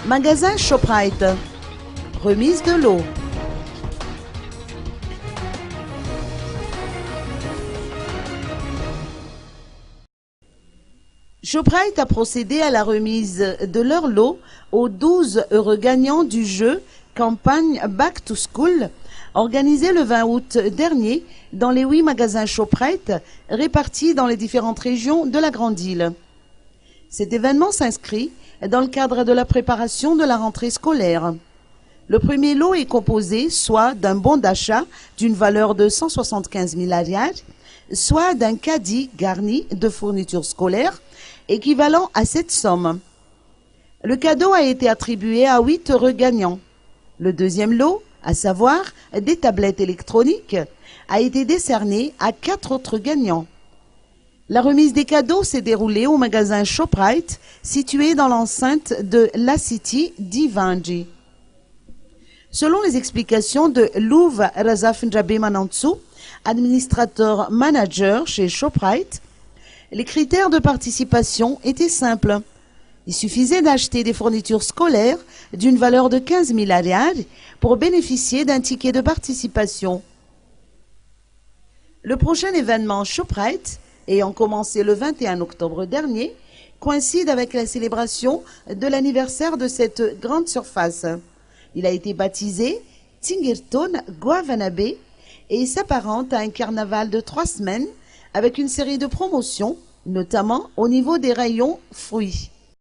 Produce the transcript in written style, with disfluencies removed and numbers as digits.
Magasin Shoprite. Remise de l'eau. Shoprite a procédé à la remise de leur lot aux 12 heureux gagnants du jeu campagne Back to School, organisé le 20 août dernier dans les 8 magasins Shoprite répartis dans les différentes régions de la Grande Île. Cet événement s'inscrit dans le cadre de la préparation de la rentrée scolaire. Le premier lot est composé soit d'un bon d'achat d'une valeur de 175 000 ariary, soit d'un caddie garni de fournitures scolaires équivalent à cette somme. Le cadeau a été attribué à 8 heureux gagnants. Le deuxième lot, à savoir des tablettes électroniques, a été décerné à 4 autres gagnants. La remise des cadeaux s'est déroulée au magasin Shoprite, situé dans l'enceinte de La City d'Ivangi. Selon les explications de Louv Razaf-Njabe Manantsu, administrateur manager chez Shoprite, les critères de participation étaient simples. Il suffisait d'acheter des fournitures scolaires d'une valeur de 15 000 ariary pour bénéficier d'un ticket de participation. Le prochain événement Shoprite, ayant commencé le 21 octobre dernier, coïncide avec la célébration de l'anniversaire de cette grande surface. Il a été baptisé Tingirton Guavanabe et s'apparente à un carnaval de 3 semaines avec une série de promotions, notamment au niveau des rayons fruits.